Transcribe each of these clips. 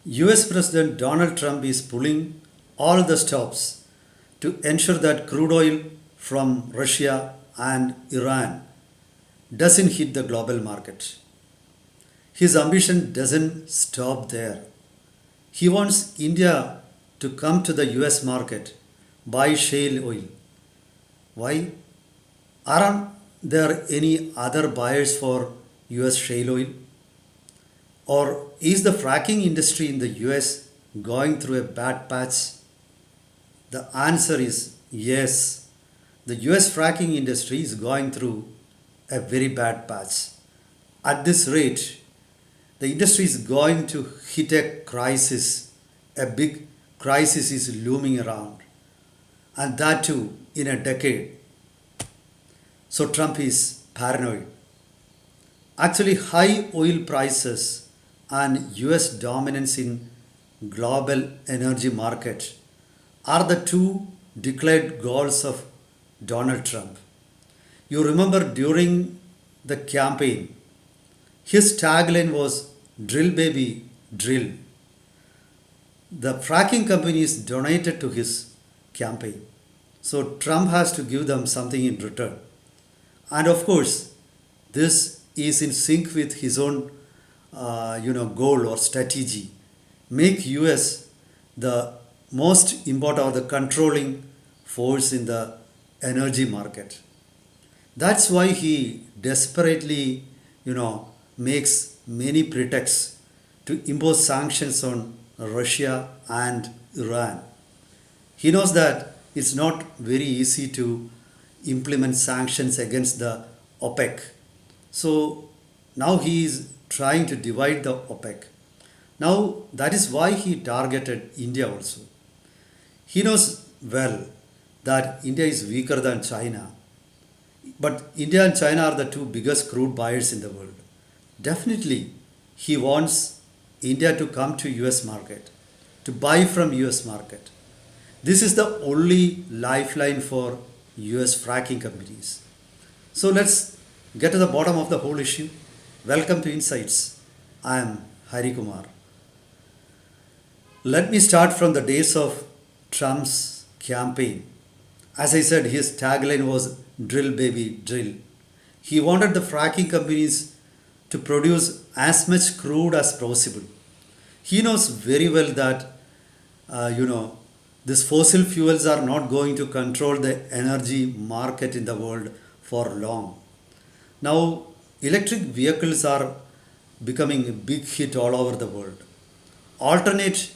US President Donald Trump is pulling all the stops to ensure that crude oil from Russia and Iran doesn't hit the global market. His ambition doesn't stop there. He wants India to come to the US market, buy shale oil. Why? Aren't there any other buyers for US shale oil? Or is the fracking industry in the US going through a bad patch? The answer is yes. The US fracking industry is going through a very bad patch. At this rate, the industry is going to hit a crisis. A big crisis is looming around, and that too in a decade. So Trump is paranoid. Actually, high oil prices and US dominance in global energy market are the two declared goals of Donald Trump. You remember during the campaign, his tagline was drill baby drill. The fracking companies donated to his campaign. So Trump has to give them something in return. And of course, this is in sync with his own goal or strategy. Make US the most important or the controlling force in the energy market. That's why he desperately, makes many pretexts to impose sanctions on Russia and Iran. He knows that it's not very easy to implement sanctions against the OPEC. So now he is trying to divide the OPEC. Now that is why he targeted India also. He knows well that India is weaker than China, but India and China are the two biggest crude buyers in the world. Definitely, he wants India to come to US market, to buy from US market. This is the only lifeline for US fracking companies. So let's get to the bottom of the whole issue. Welcome to Insights. I am Hari Kumar. Let me start from the days of Trump's campaign. As I said, his tagline was drill baby drill. He wanted the fracking companies to produce as much crude as possible. He knows very well that, these fossil fuels are not going to control the energy market in the world for long. Now, electric vehicles are becoming a big hit all over the world. Alternate,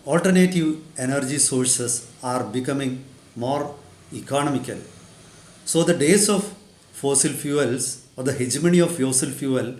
Alternative energy sources are becoming more economical. So the days of fossil fuels or the hegemony of fossil fuel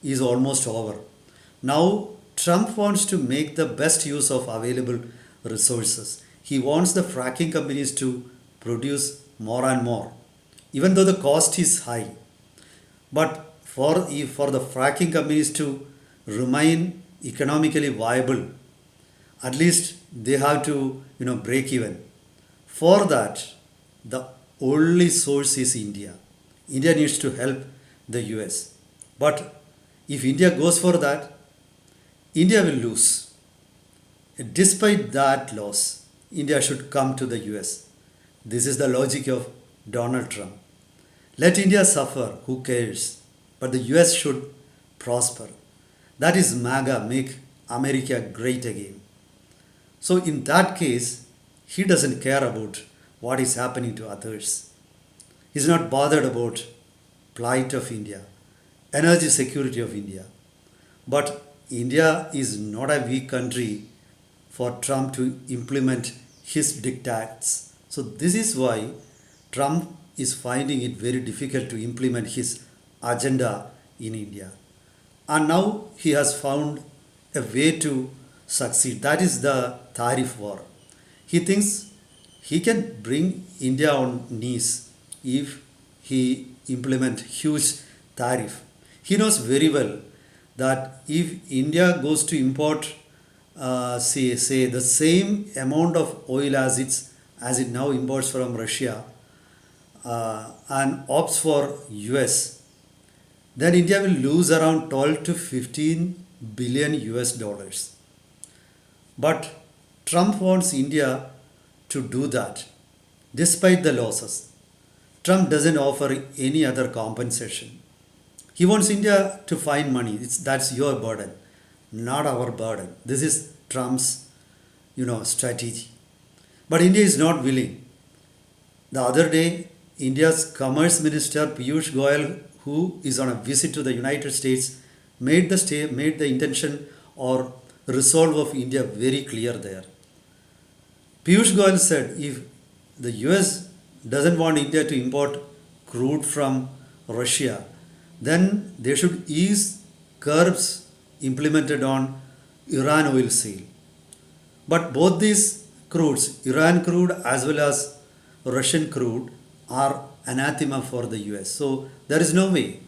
is almost over. Now Trump wants to make the best use of available resources. He wants the fracking companies to produce more and more, even though the cost is high. But for the fracking companies to remain economically viable, at least they have to break even. For that, the only source is India. India needs to help the US. But if India goes for that, India will lose. Despite that loss, India should come to the US. This is the logic of Donald Trump. Let India suffer, who cares? But the US should prosper. That is MAGA, make America great again. So in that case, he doesn't care about what is happening to others. He's not bothered about plight of India, energy security of India. But India is not a weak country for Trump to implement his diktats. So this is why Trump is finding it very difficult to implement his agenda in India. And now he has found a way to succeed. That is the tariff war. He thinks he can bring India on knees if he implement huge tariff. He knows very well that if India goes to import, say the same amount of oil as it now imports from Russia, and opts for US, then India will lose around 12 to 15 billion US dollars. But Trump wants India to do that despite the losses. Trump doesn't offer any other compensation. He wants India to find money. That's your burden, not our burden. This is Trump's, strategy. But India is not willing. The other day, India's Commerce Minister Piyush Goyal, who is on a visit to the United States, made the intention or resolve of India very clear there. Piyush Goyal said if the US doesn't want India to import crude from Russia, then they should ease curbs implemented on Iran oil sale. But both these crudes, Iran crude as well as Russian crude, are anathema for the US. So there is no way.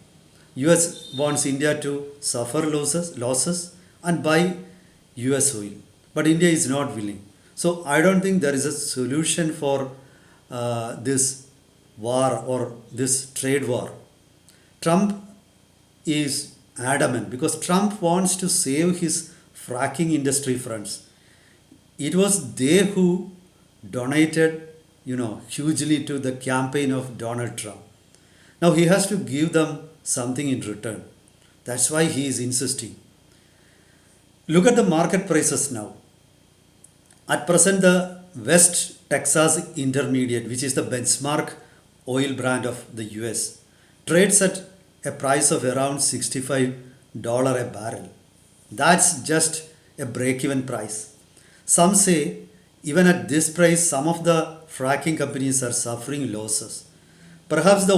US wants India to suffer losses and buy US oil. But India is not willing. So I don't think there is a solution for this war or this trade war. Trump is adamant because Trump wants to save his fracking industry friends. It was they who donated, hugely to the campaign of Donald Trump. Now he has to give them something in return. That's why he is insisting. Look at the market prices now. At present, the West Texas Intermediate, which is the benchmark oil brand of the US, trades at a price of around $65 a barrel. That's just a break-even price. Some say even at this price, some of the fracking companies are suffering losses. Perhaps the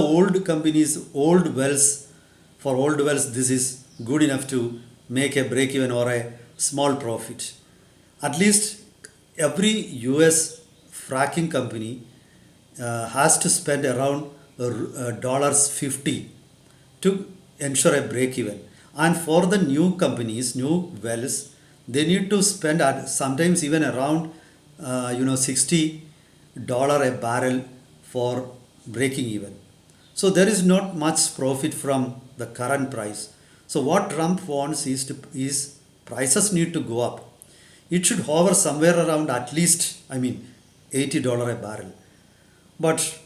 for old wells, this is good enough to make a break-even or a small profit. At least every US fracking company has to spend around $50 to ensure a break-even. And for the new companies, new wells, they need to spend sometimes even around $60 a barrel for breaking even. So there is not much profit from the current price. So what Trump wants is prices need to go up. It should hover somewhere around at least, $80 a barrel. But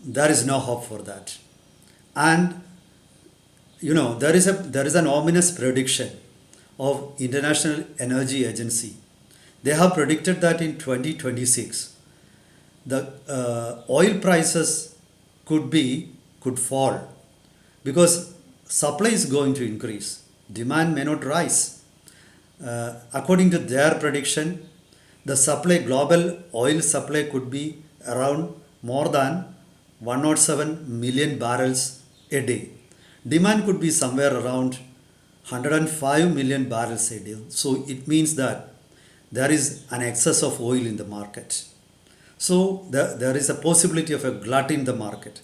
there is no hope for that. And there is an ominous prediction of International Energy Agency. They have predicted that in 2026 the oil prices could fall because supply is going to increase, demand may not rise. According to their prediction, the global oil supply could be around more than 107 million barrels a day. Demand could be somewhere around 105 million barrels a day. So it means that there is an excess of oil in the market. So there is a possibility of a glut in the market.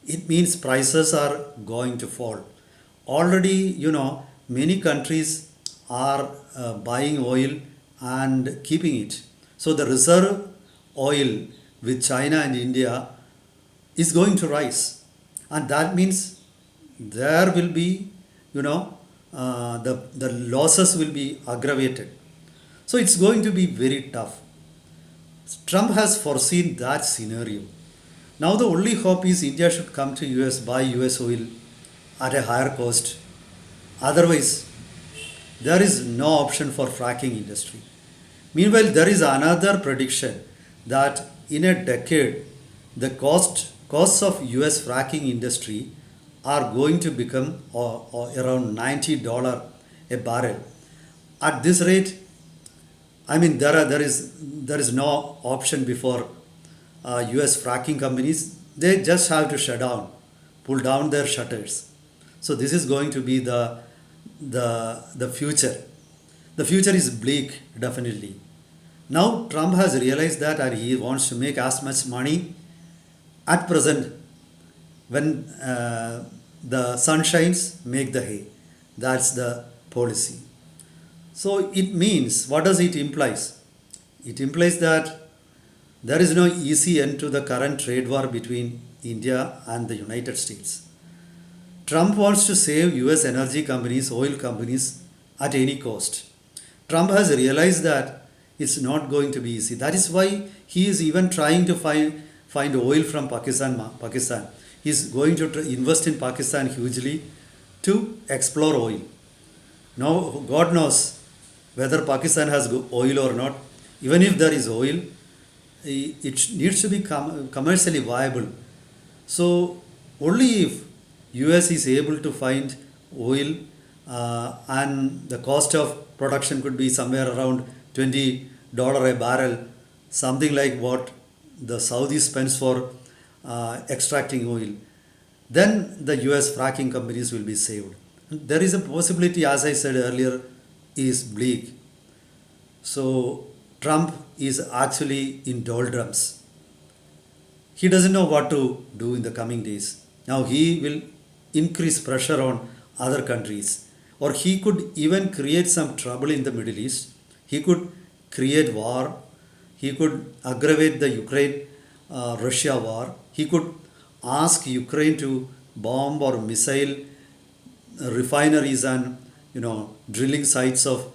It means prices are going to fall. Already, many countries are buying oil and keeping it. So the reserve oil with China and India is going to rise. And that means there will be, the losses will be aggravated. So it's going to be very tough. Trump has foreseen that scenario. Now the only hope is India should come to US, buy US oil at a higher cost. Otherwise, there is no option for fracking industry. Meanwhile, there is another prediction that in a decade, the costs of US fracking industry are going to become around $90 a barrel. At this rate, there is no option before US fracking companies. They just have to pull down their shutters. So this is going to be the future. The future is bleak, definitely. Now Trump has realized that and he wants to make as much money at present when the sun shines, make the hay. That's the policy. So it means, what does it implies? It implies that there is no easy end to the current trade war between India and the United States. Trump wants to save US energy companies, oil companies at any cost. Trump has realized that It's not going to be easy. That is why he is even trying to find oil from Pakistan. He's going to invest in Pakistan hugely to explore oil. Now, God knows whether Pakistan has oil or not. Even if there is oil, it needs to be commercially viable. So, only if US is able to find oil and the cost of production could be somewhere around $20 a barrel, something like what the Saudi spends for extracting oil, then the US fracking companies will be saved. There is a possibility, as I said earlier, is bleak. So Trump is actually in doldrums. He doesn't know what to do in the coming days. Now he will increase pressure on other countries, or he could even create some trouble in the Middle East. He could create war. He could aggravate the Ukraine Russia war. He could ask Ukraine to bomb or missile refineries and drilling sites of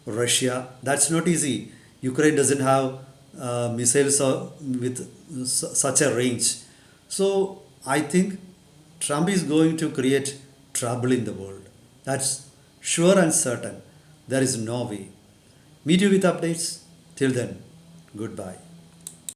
Russia. That's not easy. Ukraine doesn't have missiles with such a range. So I think Trump is going to create trouble in the world. That's sure and certain. There is no way. Meet you with updates. Till then, goodbye.